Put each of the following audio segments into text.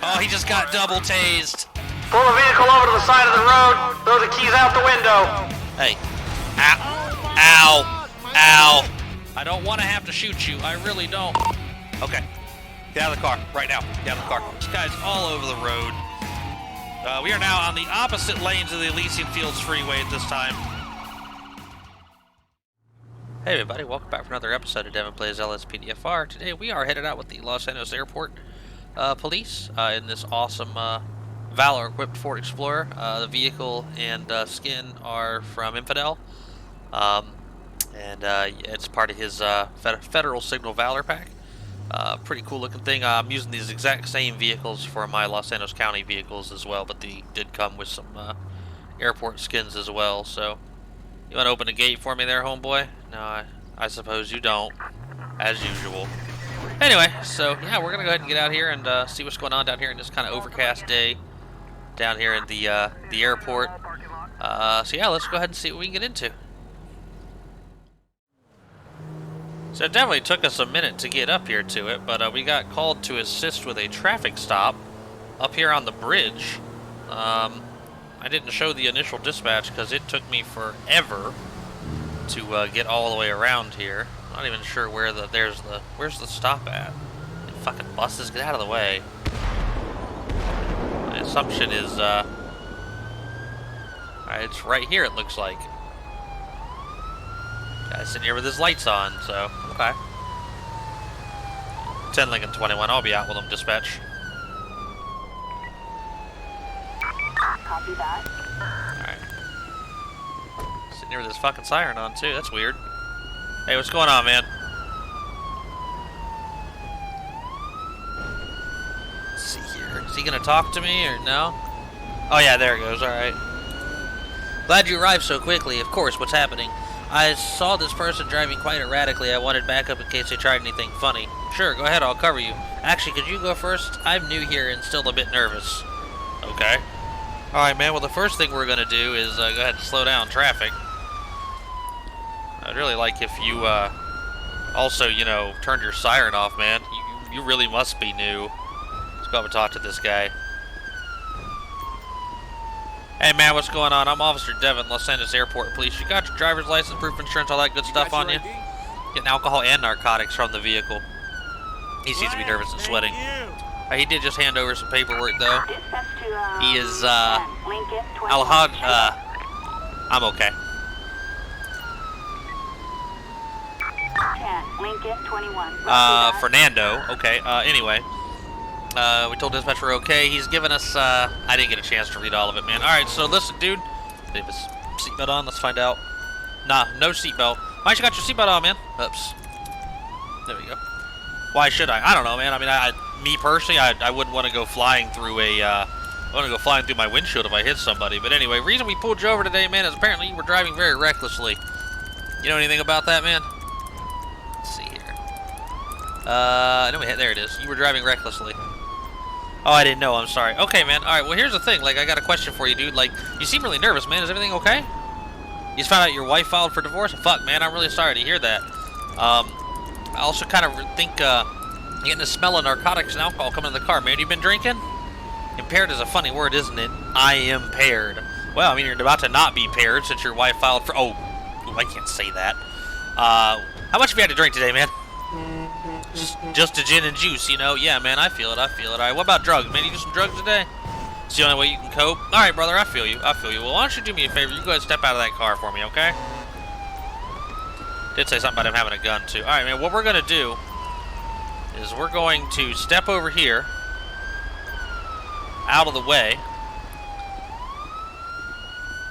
Oh, he just got double tased. Pull the vehicle over to the side of the road. Throw the keys out the window. Hey. Ow. Ow. Ow. I don't want to have to shoot you. I really don't. Okay. Get out of the car. Right now. Get out of the car. This guy's all over the road. We are now on the opposite lanes of the Elysian Fields Freeway at this time. Hey everybody, welcome back for another episode of Devin Plays LSPDFR. Today we are headed out with the Los Angeles Airport Police in this awesome Valor-equipped Ford Explorer. The vehicle and skin are from Infidel, and it's part of his Federal Signal Valor pack. Pretty cool looking thing. I'm using these exact same vehicles for my Los Angeles County vehicles as well, but they did come with some airport skins as well. So, you want to open the gate for me there, homeboy? No, I suppose you don't, as usual. Anyway, so yeah, we're gonna go ahead and get out here and see what's going on down here in this kind of overcast day down here in the airport. So yeah, let's go ahead and see what we can get into. So it definitely took us a minute to get up here to it, but we got called to assist with a traffic stop up here on the bridge. I didn't show the initial dispatch because it took me forever to get all the way around here. I'm not even sure where where's the stop at? The fucking buses, get out of the way. My assumption is it's right here, it looks like. Guy's sitting here with his lights on, so okay. 10 Lincoln 21, I'll be out with him, dispatch. Copy that. Alright. Sitting here with his fucking siren on too, that's weird. Hey, what's going on, man? Let's see here. Is he gonna talk to me or no? Oh yeah, there it goes, alright. Glad you arrived so quickly. Of course, what's happening? I saw this person driving quite erratically. I wanted backup in case they tried anything funny. Sure, go ahead, I'll cover you. Actually, could you go first? I'm new here and still a bit nervous. Okay. Alright, man, well, the first thing we're gonna do is go ahead and slow down traffic. I'd really like if you also, you know, turned your siren off, man. You really must be new. Let's go up and talk to this guy. Hey man, what's going on? I'm Officer Devin, Los Angeles Airport Police. You got your driver's license, proof insurance, all that good stuff on you? Getting alcohol and narcotics from the vehicle. He seems to be nervous and sweating. He did just hand over some paperwork though. He is Alhad. I'm okay. Fernando. Okay. Anyway. We told dispatch we're okay. He's given us, I didn't get a chance to read all of it, man. Alright, so listen, dude. Leave his seatbelt on. Let's find out. Nah, no seatbelt. Why you got your seatbelt on, man? Oops. There we go. Why should I? I don't know, man. I mean, me personally, I wouldn't want to go flying through my windshield if I hit somebody. But anyway, reason we pulled you over today, man, is apparently you were driving very recklessly. You know anything about that, man? Let's see here. No, there it is. You were driving recklessly. Oh, I didn't know. I'm sorry. Okay, man. All right. Well, here's the thing. Like, I got a question for you, dude. Like, you seem really nervous, man. Is everything okay? You just found out your wife filed for divorce? Fuck, man. I'm really sorry to hear that. I also kind of think getting the smell of narcotics and alcohol coming in the car. Man, you been drinking? Impaired is a funny word, isn't it? I am impaired. Well, I mean, you're about to not be impaired since your wife filed for... Oh, I can't say that. How much have you had to drink today, man? Just a gin and juice, you know? Yeah, man, I feel it. Alright, what about drugs, man? You do some drugs today? It's the only way you can cope? Alright, brother, I feel you. Well, why don't you do me a favor? You go ahead and step out of that car for me, okay? Did say something about him having a gun, too. Alright, man, what we're gonna do is we're going to step over here, out of the way.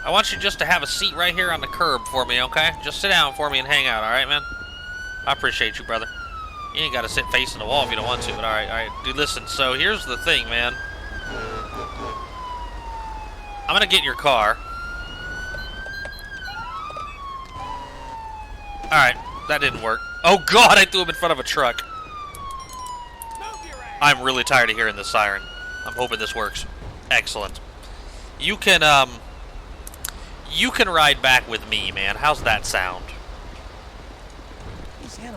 I want you just to have a seat right here on the curb for me, okay? Just sit down for me and hang out, alright, man? I appreciate you, brother. You ain't got to sit facing the wall if you don't want to, but alright. Dude, listen, so here's the thing, man. I'm gonna get in your car. Alright, that didn't work. Oh god, I threw him in front of a truck. I'm really tired of hearing this siren. I'm hoping this works. Excellent. You can ride back with me, man. How's that sound?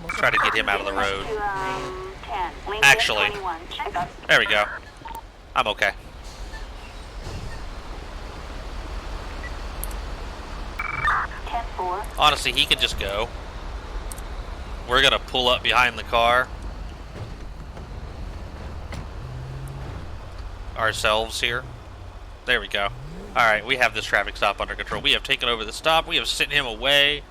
Try to get him out of the road. 10. Lincoln Actually, 21. Check up. there we go. I'm okay. 10-4. Honestly, he can just go. We're gonna pull up behind the car. Ourselves here. There we go. Alright, we have this traffic stop under control. We have taken over the stop. We have sent him away.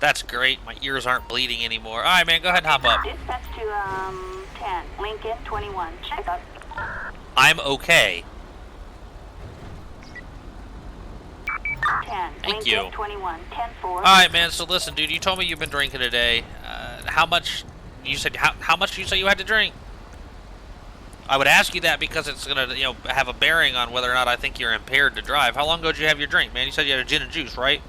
That's great. My ears aren't bleeding anymore. Alright, man, go ahead and hop up. Dispatch to 10. Lincoln 21. Check up. I'm okay. 10. Thank Lincoln you. 21. 10-4. Alright, man, so listen, dude, you told me you've been drinking today. How much, you said, how much did you say you had to drink? I would ask you that because it's gonna, you know, have a bearing on whether or not I think you're impaired to drive. How long ago did you have your drink, man? You said you had a gin and juice, right?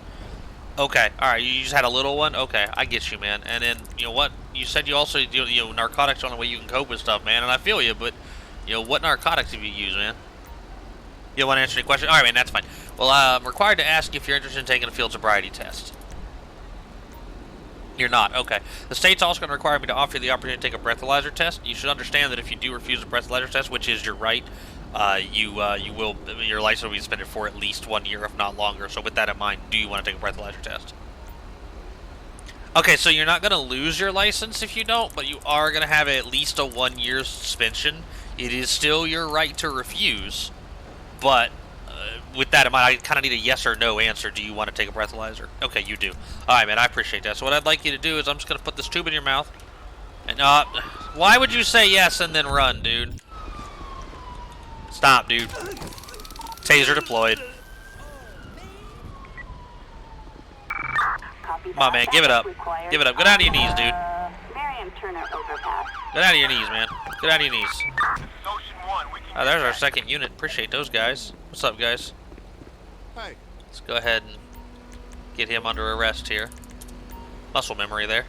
Okay, alright, you just had a little one? Okay, I get you, man. And then, you know what? You said you also, you know, narcotics are the only way you can cope with stuff, man, and I feel you, but, you know, what narcotics have you used, man? You don't want to answer any questions? Alright, man, that's fine. Well, I'm required to ask if you're interested in taking a field sobriety test. You're not. Okay. The state's also going to require me to offer you the opportunity to take a breathalyzer test. You should understand that if you do refuse a breathalyzer test, which is your right, you will, your license will be suspended for at least 1 year, if not longer. So with that in mind, do you want to take a breathalyzer test? Okay, so you're not going to lose your license if you don't, but you are going to have at least a 1 year suspension. It is still your right to refuse, but with that in mind, I kind of need a yes or no answer. Do you want to take a breathalyzer? Okay, you do. All right, man, I appreciate that. So what I'd like you to do is I'm just going to put this tube in your mouth. And why would you say yes and then run, dude? Stop, dude. Taser deployed. Copy Come on, man, that. give it up. Required. Give it up. Go down to your knees, dude. Marion Turner overpass. Go down to your knees, man. Go down to your knees. Oh, there's our second unit. Appreciate those guys. What's up, guys? Hey. Let's go ahead and get him under arrest here. Muscle memory there.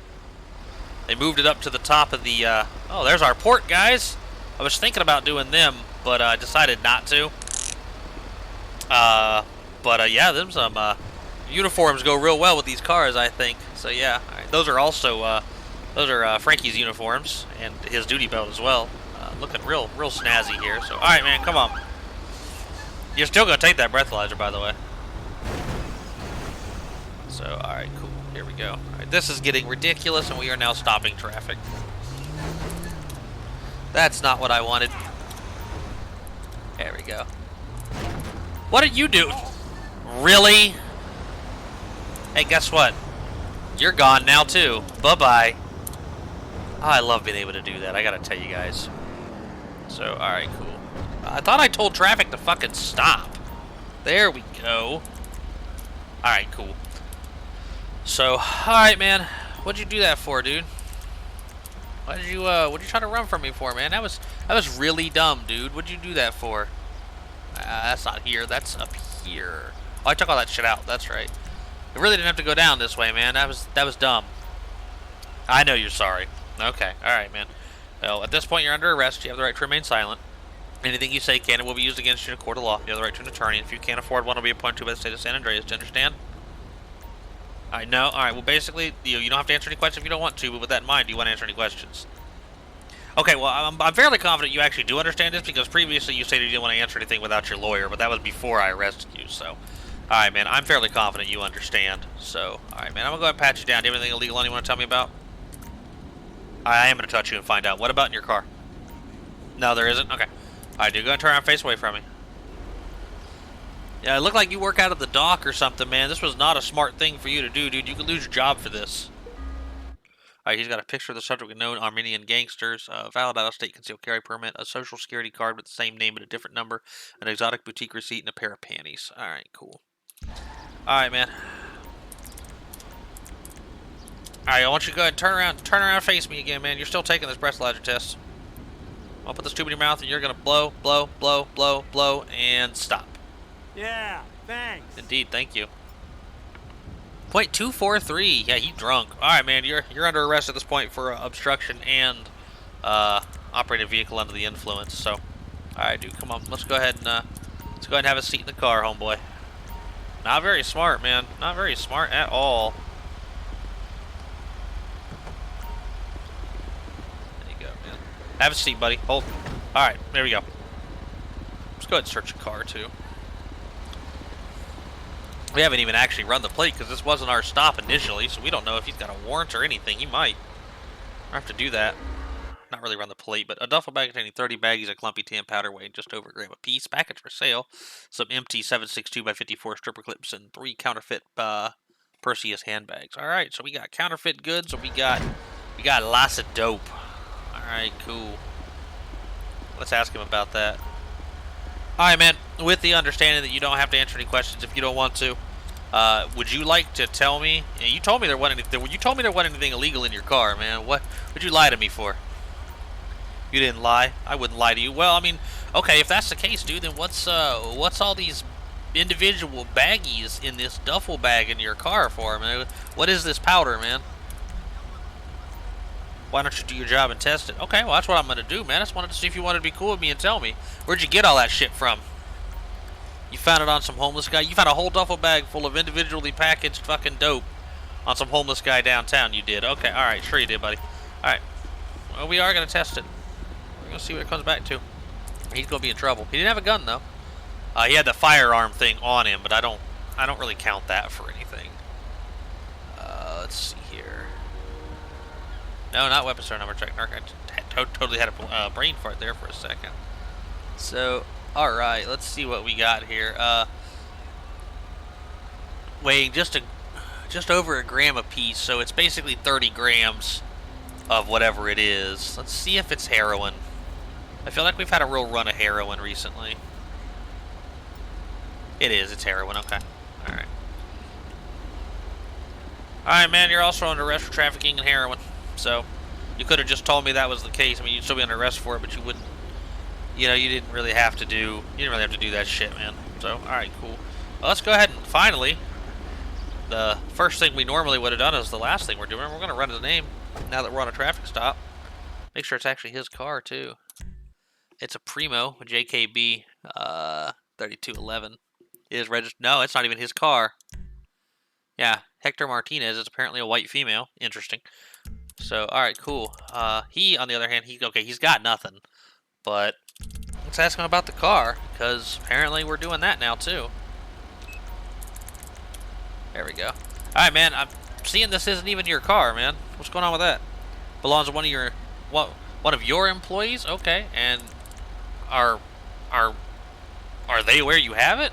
They moved it up to the top of the, oh, there's our port, guys. I was thinking about doing them, but I decided not to. Yeah, them some, uniforms go real well with these cars, I think. So, yeah. All right. Those are also, Frankie's uniforms and his duty belt as well. Looking real snazzy here. So, all right, man, come on. You're still gonna take that breathalyzer, by the way. So, all right, cool. Here we go. All right, this is getting ridiculous, and we are now stopping traffic. That's not what I wanted. There we go. What did you do? Really? Hey, guess what? You're gone now too. Bye-bye. Oh, I love being able to do that. I gotta tell you guys. So, alright, cool. I thought I told traffic to fucking stop. There we go. Alright, cool. So, alright, man. What'd you do that for, dude? What'd you try to run from me for, man? That was really dumb, dude. What'd you do that for? That's not here. That's up here. Oh, I took all that shit out. That's right. You really didn't have to go down this way, man. That was dumb. I know you're sorry. Okay. Alright, man. Well, at this point, you're under arrest. You have the right to remain silent. Anything you say can and will be used against you in a court of law. You have the right to an attorney. If you can't afford one, will be appointed to by the state of San Andreas. Do you understand? Alright, no. Alright, well, basically, you don't have to answer any questions if you don't want to, but with that in mind, do you want to answer any questions? Okay, well, I'm fairly confident you actually do understand this, because previously you said you didn't want to answer anything without your lawyer, but that was before I arrested you, so... Alright, man, I'm fairly confident you understand, so... Alright, man, I'm gonna go ahead and pat you down. Do you have anything illegal you want to tell me about? I am gonna touch you and find out. What about in your car? No, there isn't? Okay. Alright, dude, go ahead and turn around, face away from me. Yeah, it looked like you work out at the dock or something, man. This was not a smart thing for you to do, dude. You could lose your job for this. Alright, he's got a picture of the subject with known Armenian gangsters, valid out-of-state concealed carry permit, a social security card with the same name but a different number, an exotic boutique receipt, and a pair of panties. Alright, cool. Alright, man. Alright, I want you to go ahead and turn around and face me again, man. You're still taking this breathalyzer test. I'll put this tube in your mouth and you're gonna blow, blow, blow, blow, blow, and stop. Yeah, thanks. Indeed, thank you. .243. Yeah, he drunk. Alright, man, you're under arrest at this point for obstruction and operating a vehicle under the influence. So, alright, dude, come on. Let's go ahead and have a seat in the car, homeboy. Not very smart, man. Not very smart at all. There you go, man. Have a seat, buddy. Hold. All right, there we go. Let's go ahead and search a car, too. We haven't even actually run the plate because this wasn't our stop initially, so we don't know if he's got a warrant or anything. He might. I have to do that. Not really run the plate, but a duffel bag containing 30 baggies of clumpy tan powder weighing just over a gram a piece. Package for sale. Some empty 7.62x54 stripper clips and 3 counterfeit Perseus handbags. All right, so we got counterfeit goods, and we got lots of dope. All right, cool. Let's ask him about that. All right, man. With the understanding that you don't have to answer any questions if you don't want to, would you like to tell me? You told me there wasn't anything illegal in your car, man. What would you lie to me for? You didn't lie. I wouldn't lie to you. Well, I mean, okay, if that's the case, dude, then what's all these individual baggies in this duffel bag in your car for, man? What is this powder, man? Why don't you do your job and test it? Okay, well, that's what I'm gonna do, man. I just wanted to see if you wanted to be cool with me and tell me. Where'd you get all that shit from? You found it on some homeless guy? You found a whole duffel bag full of individually packaged fucking dope on some homeless guy downtown, you did. Okay, alright, sure you did, buddy. Alright. Well, we are gonna test it. We're gonna see what it comes back to. He's gonna be in trouble. He didn't have a gun, though. He had the firearm thing on him, but I don't really count that for anything. Let's see here. No, not weapon store number check. I totally had a brain fart there for a second. So, alright, let's see what we got here. Weighing just over a gram a piece, so it's basically 30 grams of whatever it is. Let's see if it's heroin. I feel like we've had a real run of heroin recently. It is, it's heroin, okay. Alright. Alright, man, you're also under arrest for trafficking in heroin. So, you could have just told me that was the case. I mean, you'd still be under arrest for it, but you wouldn't, you know, you didn't really have to do that shit, man. So, alright, cool. Well, let's go ahead and finally, the first thing we normally would have done is the last thing we're doing. We're going to run his name now that we're on a traffic stop. Make sure it's actually his car, too. It's a Primo, a JKB 3211. It is registered. No, it's not even his car. Yeah, Hector Martinez is apparently a white female. Interesting. So, alright, cool. He, on the other hand, he's got nothing. But, let's ask him about the car, because apparently we're doing that now, too. There we go. Alright, man, I'm seeing this isn't even your car, man. What's going on with that? Belongs to one of your employees? Okay, and are they where you have it?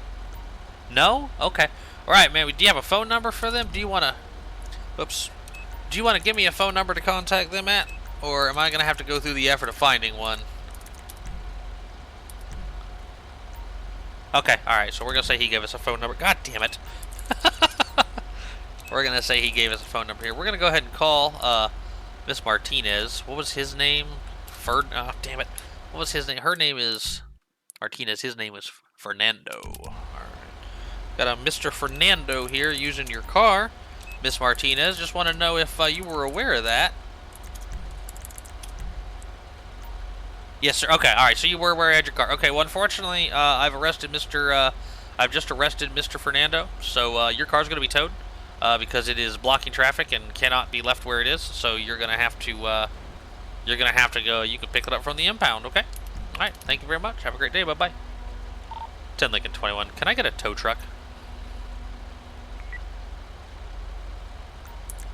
No? Okay. Alright, man, do you have a phone number for them? Do you want to give me a phone number to contact them at? Or am I going to have to go through the effort of finding one? Okay, alright, so we're going to say he gave us a phone number. God damn it. We're going to say he gave us a phone number here. We're going to go ahead and call Miss Martinez. What was his name? Oh, damn it. What was his name? Her name is Martinez. His name is Fernando. Alright. Got a Mr. Fernando here using your car. Miss Martinez, just want to know if you were aware of that. Yes, sir. Okay, all right. So you were aware you had your car. Okay. Well, unfortunately, I've just arrested Mr. Fernando. So your car's going to be towed because it is blocking traffic and cannot be left where it is. So you're going to have to go. You can pick it up from the impound. Okay. All right. Thank you very much. Have a great day. Bye bye. 10 Lincoln 21. Can I get a tow truck?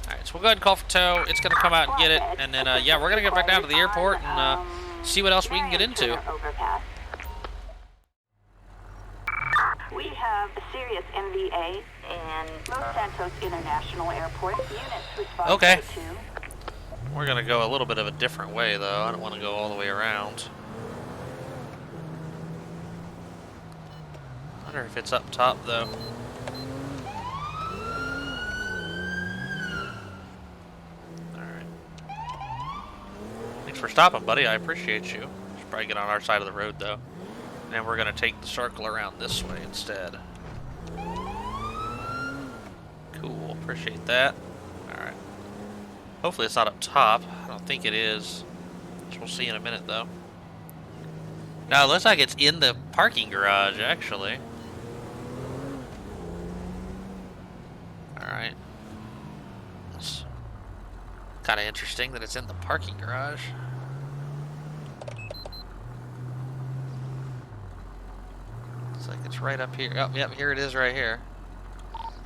Alright, so we'll go ahead and call for tow. It's going to come out and get it. And then, yeah, we're going to get back down to the airport and see what else we can get into. We have a serious MVA in Los Santos International Airport. Units respond Okay. to. We're going to go a little bit of a different way, though. I don't want to go all the way around. I wonder if it's up top, though. For stopping, buddy. I appreciate you. Should probably get on our side of the road, though. And then we're going to take the circle around this way instead. Cool. Appreciate that. Alright. Hopefully it's not up top. I don't think it is. Which we'll see in a minute, though. Now, it looks like it's in the parking garage, actually. Alright. That's kind of interesting that it's in the parking garage. right up here. Oh, yep, here it is right here.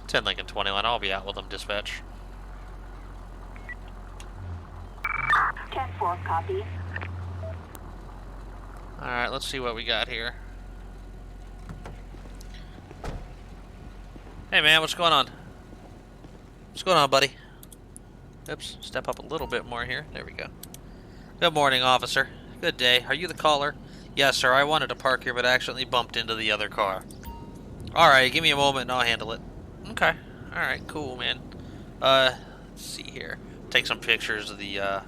10 Lincoln 21. I'll be out with them, dispatch. 10-4, copy. Alright, let's see what we got here. Hey man, what's going on? What's going on, buddy? Oops, step up a little bit more here. There we go. Good morning, officer. Good day. Are you the caller? Yes, sir. I wanted to park here, but accidentally bumped into the other car. Alright, give me a moment and I'll handle it. Okay. Alright, cool, man. Let's see here. Take some pictures of the,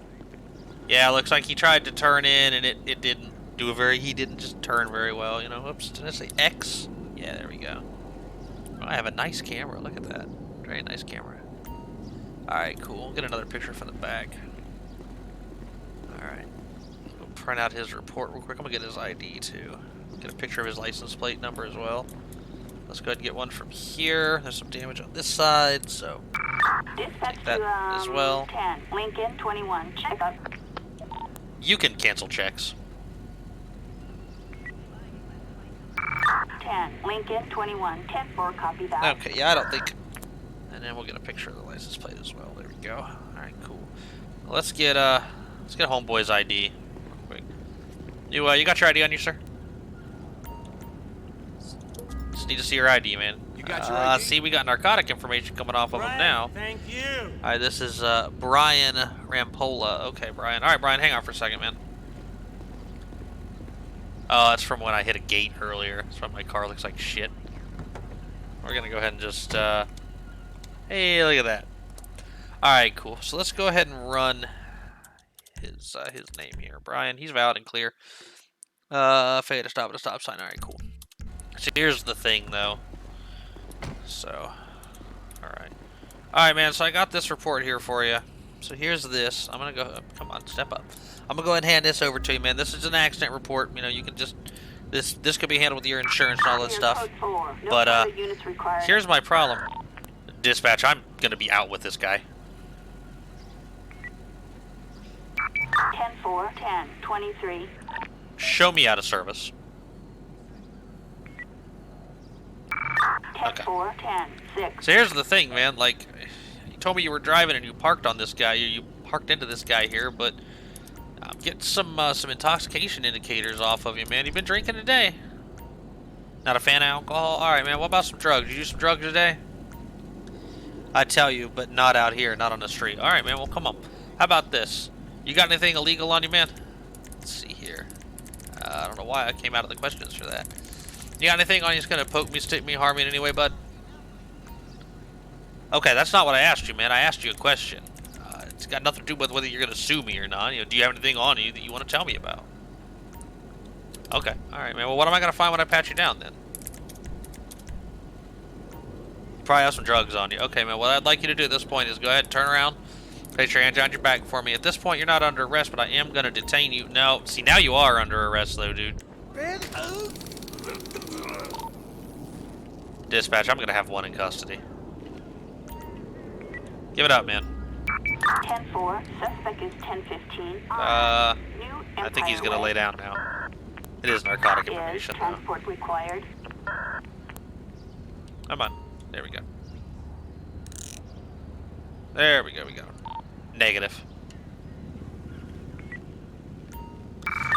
Yeah, looks like he tried to turn in and it didn't do he didn't just turn very well, you know. Oops, did I say X? Yeah, there we go. Oh, I have a nice camera. Look at that. Very nice camera. Alright, cool. Get another picture from the back. Alright. We'll print out his report real quick. I'm going to get his ID too. Get a picture of his license plate number as well. Let's go ahead and get one from here. There's some damage on this side, so Dispatch take that as well. 10, Lincoln 21, check up. You can cancel checks. 10, Lincoln 21, 10-4, copy that. Okay, yeah, I don't think... And then we'll get a picture of the license plate as well. There we go. Alright, cool. Let's get homeboy's ID real quick. You got your ID on you, sir? Just need to see your ID, man. You got your ID? See, we got narcotic information coming off of him now. Thank you. Alright, this is Brian Rampolla. Okay, Brian. Alright, Brian, hang on for a second, man. Oh, that's from when I hit a gate earlier. That's why my car looks like shit. We're gonna go ahead and just hey, look at that. Alright, cool. So let's go ahead and run his name here. Brian, he's valid and clear. Failure to stop at a stop sign. Alright, cool. So here's the thing, though. So, alright. Alright, man, so I got this report here for you. So here's this. I'm gonna go, come on, step up. I'm gonna go ahead and hand this over to you, man. This is an accident report. You know, you can just, this could be handled with your insurance and all that stuff. But, here's my problem. Dispatch, I'm gonna be out with this guy. 10-4, 10, 23. Show me out of service. 10-4, 10, 6. So here's the thing, man. Like, you told me you were driving and you parked on this guy. You parked into this guy here, but I'm getting some intoxication indicators off of you, man. You've been drinking today. Not a fan of alcohol? All right, man. What about some drugs? Did you use some drugs today? I tell you, but not out here, not on the street. All right, man. Well, come on. How about this? You got anything illegal on you, man? Let's see here. I don't know why I came out of the questions for that. You got anything on you that's gonna poke me, stick me, harm me in any way, bud? Okay, that's not what I asked you, man. I asked you a question. It's got nothing to do with whether you're gonna sue me or not. You know, do you have anything on you that you want to tell me about? Okay, all right, man. Well, what am I gonna find when I pat you down then? You probably have some drugs on you. Okay, man. What I'd like you to do at this point is go ahead and turn around, place your hands behind your back for me. At this point, you're not under arrest, but I am gonna detain you. No, see, now you are under arrest, though, dude. Dispatch, I'm gonna have one in custody. Give it up, man. 10-4, suspect is 10-15. I think he's gonna lay down now. It is narcotic information, though. Transport required. Come on. There we go. There we go, we got him. Negative.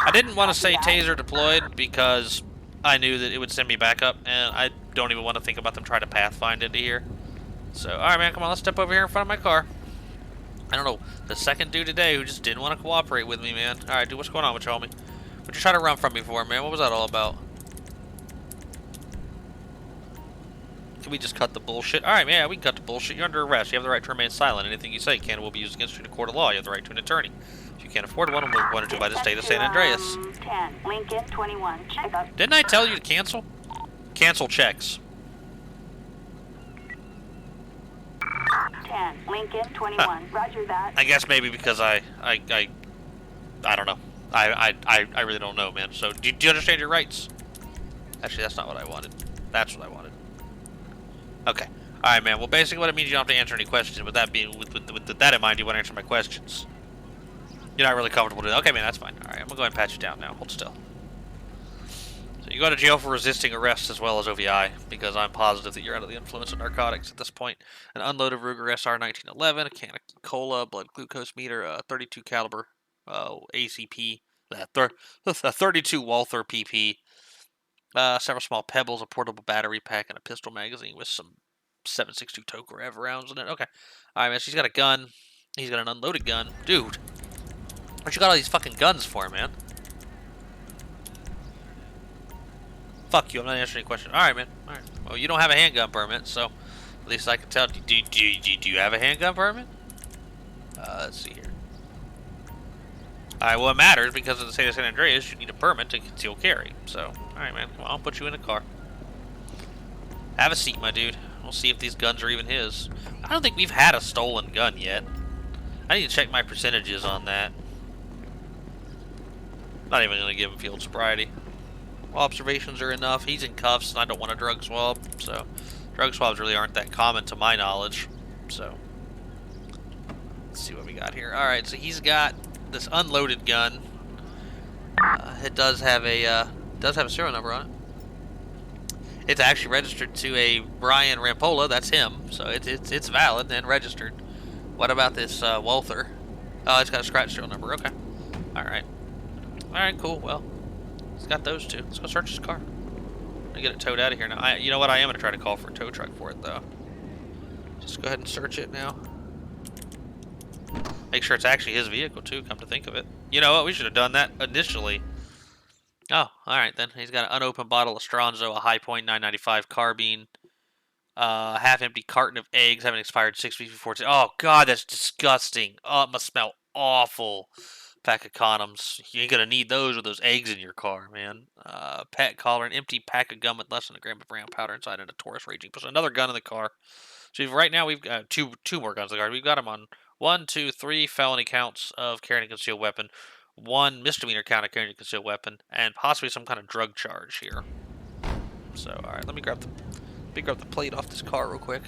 I didn't want to say taser deployed because I knew that it would send me back up, and I don't even want to think about them trying to pathfind into here. So, alright, man, come on, let's step over here in front of my car. I don't know, the second dude today who just didn't want to cooperate with me, man. Alright, dude, what's going on with you, homie? What'd you try to run from me for, man? What was that all about? Can we just cut the bullshit? Alright, man, yeah, we can cut the bullshit. You're under arrest. You have the right to remain silent. Anything you say can and will be used against you in a court of law. You have the right to an attorney. If you can't afford one, move one or two by the state of San Andreas. 10, Lincoln 21, check up. Didn't I tell you to cancel? Cancel checks. 10, Lincoln 21, roger that. I guess maybe because I don't know. I really don't know, man. So, do you understand your rights? Actually, that's not what I wanted. That's what I wanted. Okay. Alright, man. Well, basically what it means, you don't have to answer any questions. With that being, with that in mind, you want to answer my questions. You're not really comfortable doing that. Okay, man, that's fine. Alright, I'm going to go ahead and pat you down now. Hold still. So You go to jail for resisting arrest as well as OVI, because I'm positive that you're under the influence of narcotics at this point. An unloaded Ruger SR 1911, a can of cola, blood glucose meter, a 32 caliber ACP, a 32 Walther PP, several small pebbles, a portable battery pack, and a pistol magazine with some 7.62 Tokarev rounds in it. Okay. Alright, man, she's got a gun. He's got an unloaded gun. Dude, what you got all these fucking guns for, man? Fuck you, I'm not answering any questions. Alright, man. Alright. Well, you don't have a handgun permit, so at least I can tell. Do you have a handgun permit? Let's see here. Alright, well, it matters because in the state of San Andreas, you need a permit to conceal carry. So, alright, man. Come on, I'll put you in a car. Have a seat, my dude. We'll see if these guns are even his. I don't think we've had a stolen gun yet. I need to check my percentages on that. Not even going to give him field sobriety. Observations are enough. He's in cuffs, and I don't want a drug swab, so drug swabs really aren't that common to my knowledge. So let's see what we got here. All right, so he's got this unloaded gun. It does have a serial number on it. It's actually registered to a Brian Rampolla. That's him, so it's valid and registered. What about this Walther? Oh, it's got a scratch serial number. Okay. All right, cool. Well, he's got those two. Let's go search his car. I get it towed out of here now. You know what? I am gonna try to call for a tow truck for it though. Just go ahead and search it now. Make sure it's actually his vehicle too. Come to think of it, you know what? We should have done that initially. Oh, all right then. He's got an unopened bottle of Stronzo, a High Point 995 carbine, half-empty carton of eggs, having expired 6 weeks before. Oh God, that's disgusting. Oh, it must smell awful. Pack of condoms. You ain't gonna need those with those eggs in your car, man. Pet collar, an empty pack of gum with less than a gram of brown powder inside, and a Taurus raging push. Another gun in the car. So right now we've got two more guns in the car. We've got him on 1, 2, 3 felony counts of carrying a concealed weapon, 1 misdemeanor count of carrying a concealed weapon, and possibly some kind of drug charge here. So all right, let me grab the plate off this car real quick.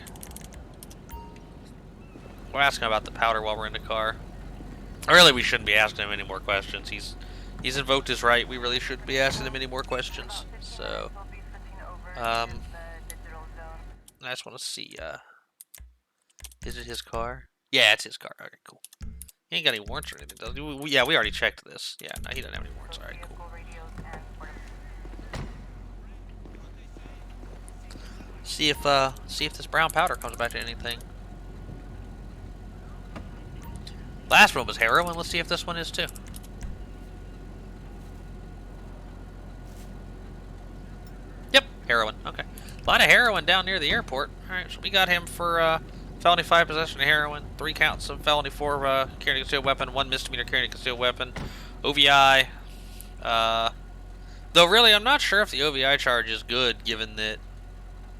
We're asking about the powder while we're in the car. Really, we shouldn't be asking him any more questions. He's invoked his right. We really shouldn't be asking him any more questions. So, I just want to see, is it his car? Yeah, it's his car. Okay, cool. He ain't got any warrants or anything, does he? Yeah, we already checked this. Yeah, no, he doesn't have any warrants. All right, cool. See if this brown powder comes back to anything. Last one was heroin. Let's see if this one is too. Yep, heroin. Okay. A lot of heroin down near the airport. Alright, so we got him for felony 5 possession of heroin, 3 counts of felony 4 carrying a concealed weapon, 1 misdemeanor carrying a concealed weapon, OVI. Though really, I'm not sure if the OVI charge is good given that...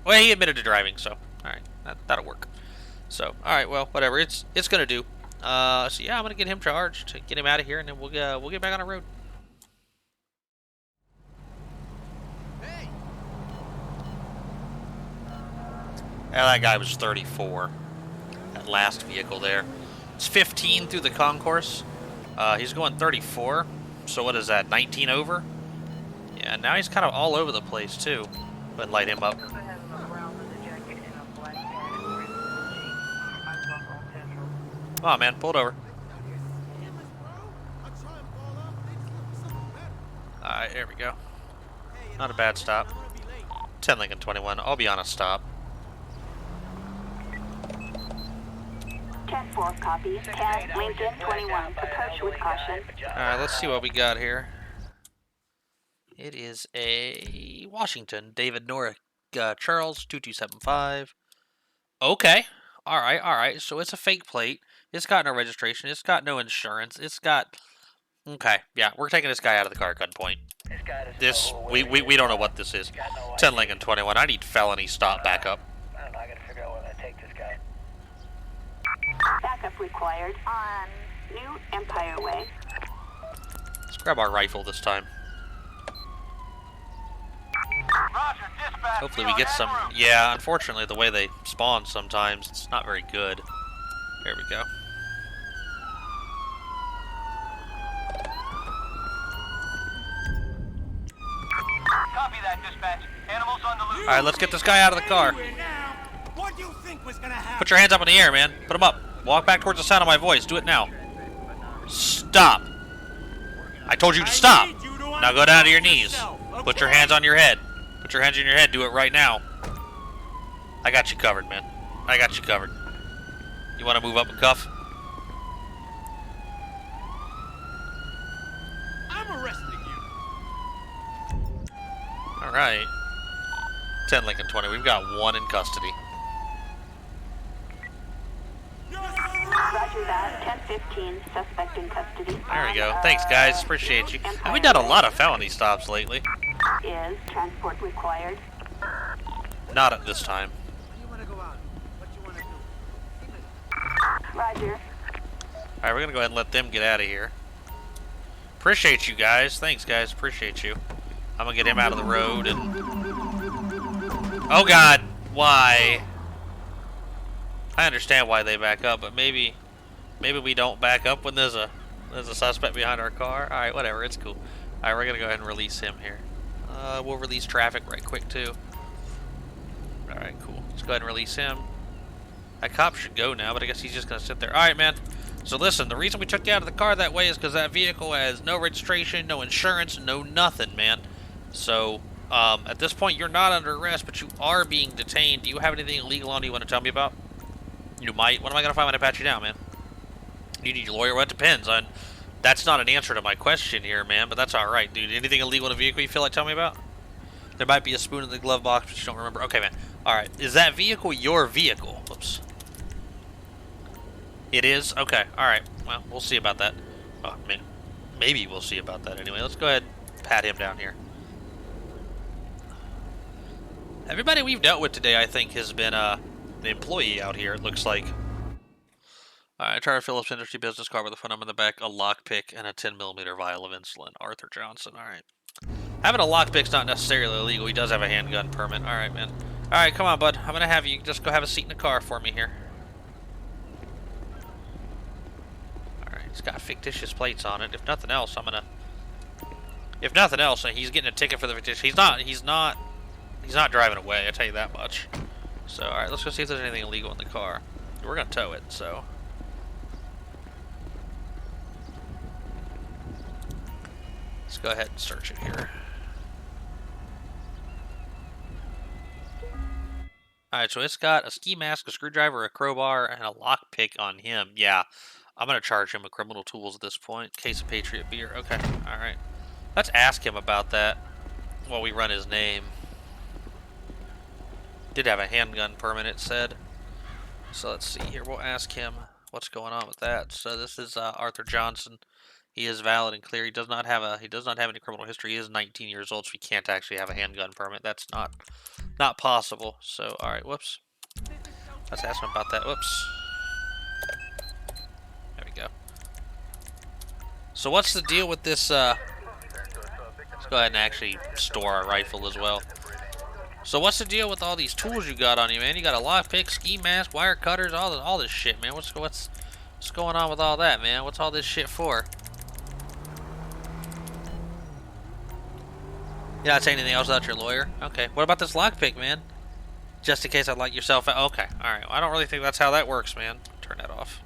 Well, he admitted to driving, so alright, that'll work. So, alright, well, whatever. It's gonna do. So yeah, I'm gonna get him charged to get him out of here, and then we'll get back on the road. Hey. Yeah, that guy was 34. That last vehicle there. It's 15 through the concourse. He's going 34. So what is that? 19 over? Yeah. Now he's kind of all over the place too. But light him up. Come on, man. Pull it over. Alright, there we go. Not a bad stop. 10 Lincoln 21. I'll be on a stop. 10-4 copy. 10 Lincoln 21. Approach with caution. Alright, let's see what we got here. It is a Washington. David Norick. Charles 2275. Okay. Alright. So it's a fake plate. It's got no registration. It's got no insurance. It's got... Okay, yeah, we're taking this guy out of the car at gunpoint. We don't know what this is. 10 Lincoln 21. I need felony stop backup. I don't know, I gotta figure out where I take this guy. Backup required on New Empire Way. Let's grab our rifle this time. Roger, dispatch. Hopefully we get some... Yeah, unfortunately, the way they spawn sometimes, it's not very good. There we go. Copy dispatch. Animals on the loose. Alright, let's get this guy out of the car. What do you think was gonna happen? Put your hands up in the air, man. Put them up. Walk back towards the sound of my voice. Do it now. Stop. I told you to stop. Now go down to your knees. Put your hands on your head. Put your hands on your head. Do it right now. I got you covered, man. I got you covered. You want to move up and cuff? I'm arresting you. Alright. 10 Lincoln 20. We've got one in custody. Roger that. 10-15, suspect in custody. There we go. Thanks, guys. Appreciate you. And we've done a lot of felony stops lately. Is transport required? Not at this time. You wanna go out? What you wanna do? Roger. Alright, we're going to go ahead and let them get out of here. Appreciate you guys. Thanks, guys. Appreciate you. I'm going to get him out of the road and... Oh, God. Why? I understand why they back up, but maybe we don't back up when there's a suspect behind our car. All right, whatever, it's cool. All right, we're gonna go ahead and release him here. We'll release traffic right quick too. All right, cool. Let's go ahead and release him. That cop should go now, but I guess he's just gonna sit there. All right, man. So listen, the reason we took you out of the car that way is because that vehicle has no registration, no insurance, no nothing, man. So at this point, you're not under arrest, but you are being detained. Do you have anything illegal on you want to tell me about? You might. What am I going to find when I pat you down, man? You need your lawyer? Well, it depends. That's not an answer to my question here, man, but that's alright, dude. Anything illegal in a vehicle you feel like telling me about? There might be a spoon in the glove box, but you don't remember. Okay, man. Alright. Is that vehicle your vehicle? Whoops. It is? Okay. Alright. Well, we'll see about that. Oh, man. Maybe we'll see about that anyway. Let's go ahead and pat him down here. Everybody we've dealt with today, I think, has been, the employee out here, it looks like. Alright, Charter Phillips Industry business card with a phone number in the back, a lockpick, and a 10mm vial of insulin. Arthur Johnson, alright. Having a lockpick's not necessarily illegal. He does have a handgun permit. Alright, man. Alright, come on, bud. I'm gonna have you just go have a seat in the car for me here. Alright, it's got fictitious plates on it. If nothing else, If nothing else, he's getting a ticket for the fictitious. He's not driving away, I tell you that much. So, alright, let's go see if there's anything illegal in the car. We're gonna tow it, so. Let's go ahead and search it here. Alright, so it's got a ski mask, a screwdriver, a crowbar, and a lockpick on him. Yeah, I'm gonna charge him with criminal tools at this point. Case of Patriot beer. Okay, alright. Let's ask him about that while we run his name. Did have a handgun permit, it said. So let's see here. We'll ask him what's going on with that. So this is Arthur Johnson. He is valid and clear. He does not have any criminal history. He is 19 years old, so he can't actually have a handgun permit. That's not possible. So all right, whoops. Let's ask him about that. Whoops. There we go. So what's the deal with this? Let's go ahead and actually store our rifle as well. So what's the deal with all these tools you got on you, man? You got a lockpick, ski mask, wire cutters, all this shit, man. What's going on with all that, man? What's all this shit for? You're not saying anything else without your lawyer? Okay. What about this lockpick, man? Just in case I light yourself out. Okay. All right. Well, I don't really think that's how that works, man. Turn that off.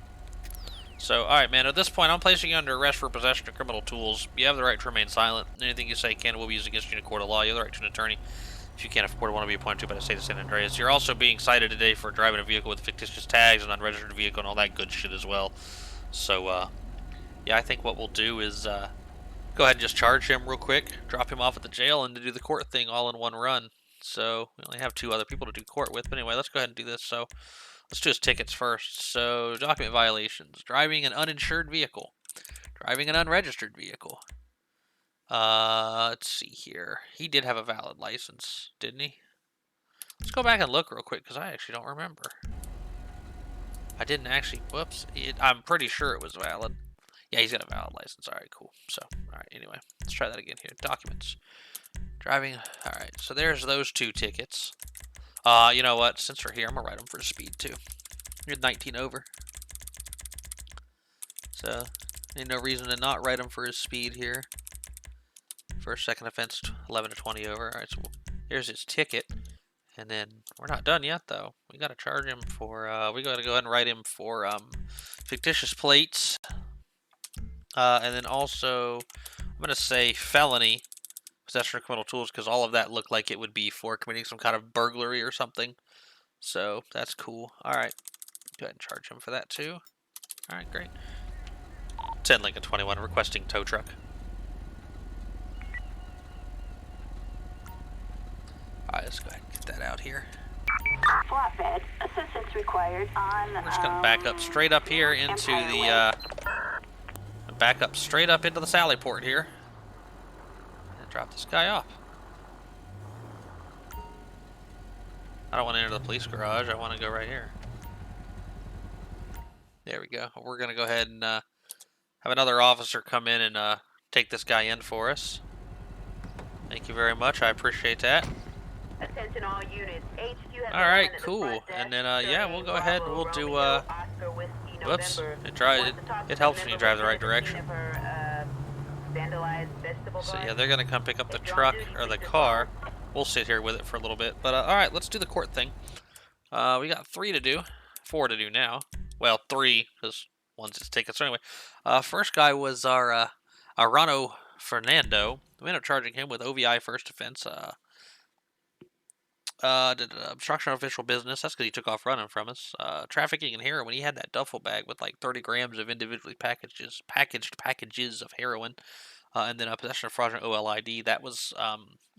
So, all right, man. At this point, I'm placing you under arrest for possession of criminal tools. You have the right to remain silent. Anything you say can and will be used against you in a court of law. You have the right to an attorney. If you can't afford one, to be appointed to by the state of San Andreas. You're also being cited today for driving a vehicle with fictitious tags, an unregistered vehicle, and all that good shit as well. So, yeah, I think what we'll do is go ahead and just charge him real quick, drop him off at the jail, and to do the court thing all in one run. So we only have 2 other people to do court with, but anyway, let's go ahead and do this. So let's do his tickets first. So document violations: driving an uninsured vehicle, driving an unregistered vehicle. Let's see here. He did have a valid license, didn't he? Let's go back and look real quick, because I actually don't remember. I didn't actually, whoops. I'm pretty sure it was valid. Yeah, he's got a valid license. All right, cool. So, all right, anyway, let's try that again here. Documents. Driving. All right, so there's those 2 tickets. You know what? Since we're here, I'm going to write him for speed, too. You're 19 over. So, ain't no reason to not write him for his speed here. First, second offense, 11 to 20 over. All right, so Here's his ticket. And then we're not done yet, though. We got to charge him for, we got to go ahead and write him for fictitious plates. And then also, I'm going to say felony possession of criminal tools, because all of that looked like it would be for committing some kind of burglary or something. So that's cool. All right. Go ahead and charge him for that, too. All right, great. 10 Lincoln 21 requesting tow truck. Alright, let's go ahead and get that out here. Flatbed, assistance required on... We're just gonna back up straight up here into the, back up straight up into the Sally Port here. And drop this guy off. I don't want to enter the police garage, I want to go right here. There we go. We're gonna go ahead and, have another officer come in and, take this guy in for us. Thank you very much, I appreciate that. Attention all units. HQ has All right, at the cool. front desk. And then, yeah, we'll go ahead and we'll do, Romeo, Oscar, Whiskey, whoops. November. It helps when you drive the right direction. Vandalized vegetable So, garden. yeah, they're going to come pick up the truck, or the car. We'll sit here with it for a little bit. But, all right, let's do the court thing. We got 3 to do. 4 to do now. Well, 3, because one's his ticket. So, anyway, first guy was our, Arano Fernando. We ended up charging him with OVI first offense, did obstruction of official business. That's because he took off running from us. Trafficking in heroin. He had that duffel bag with like 30 grams of individually packaged packages of heroin. And then a possession of fraudulent OLID. That was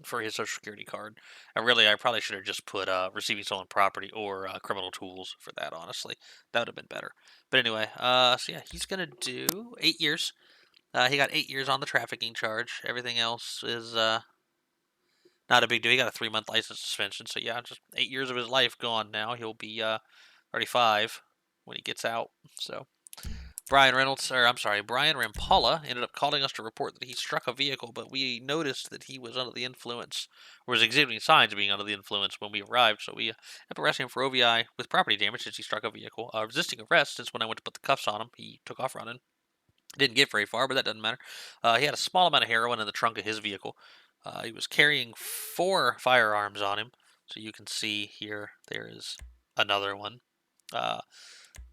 for his social security card. And really, I probably should have just put receiving stolen property or criminal tools for that, honestly. That would have been better. But anyway, so yeah, he's going to do 8 years. He got 8 years on the trafficking charge. Everything else is... not a big deal. He got a 3-month license suspension. So, yeah, just 8 years of his life gone now. He'll be 35 when he gets out. So, Brian Rampala ended up calling us to report that he struck a vehicle, but we noticed that he was under the influence, or was exhibiting signs of being under the influence when we arrived. So, we ended up arresting him for OVI with property damage since he struck a vehicle. Resisting arrest, since when I went to put the cuffs on him, he took off running. Didn't get very far, but that doesn't matter. He had a small amount of heroin in the trunk of his vehicle. He was carrying 4 firearms on him. So you can see here, there is another one.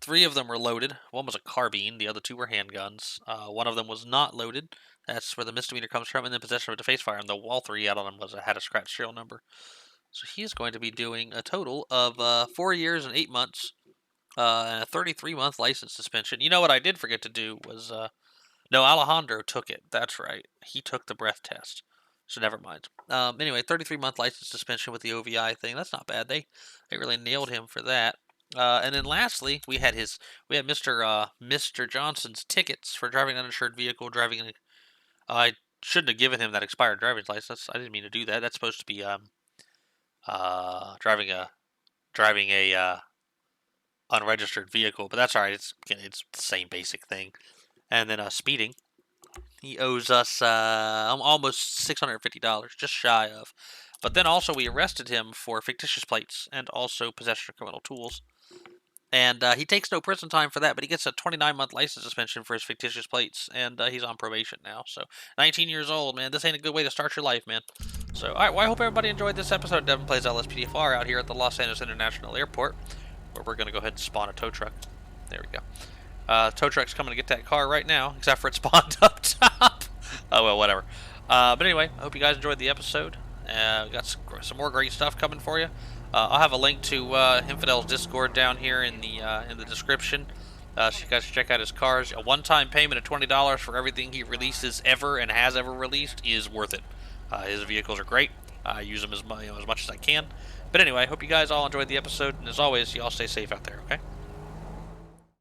3 of them were loaded. One was a carbine. The other 2 were handguns. One of them was not loaded. That's where the misdemeanor comes from. And then possession of a defaced firearm. The all 3 out on him had a scratch serial number. So he's going to be doing a total of 4 years and 8 months. And a 33-month license suspension. You know what I did forget to do was... no, Alejandro took it. That's right. He took the breath test. So never mind. Anyway, 33-month license suspension with the OVI thing. That's not bad. They really nailed him for that. And then lastly, we had Mr. Johnson's tickets for driving an uninsured vehicle, I shouldn't have given him that expired driver's license. I didn't mean to do that. That's supposed to be driving a unregistered vehicle, but that's all right. It's the same basic thing. And then speeding. He owes us almost $650, just shy of. But then also we arrested him for fictitious plates and also possession of criminal tools. And he takes no prison time for that, but he gets a 29-month license suspension for his fictitious plates, and he's on probation now. So 19 years old, man. This ain't a good way to start your life, man. So, all right, well, I hope everybody enjoyed this episode of Devin Plays LSPDFR out here at the Los Angeles International Airport, where we're going to go ahead and spawn a tow truck. There we go. Tow truck's coming to get that car right now, except for it spawned up top. Oh, well, whatever. But anyway, I hope you guys enjoyed the episode. We got some more great stuff coming for you. I'll have a link to Infidel's Discord down here in the description. So you guys check out his cars. A one-time payment of $20 for everything he releases ever and has ever released is worth it. His vehicles are great. I use them as much as I can. But anyway, I hope you guys all enjoyed the episode. And as always, y'all stay safe out there, okay?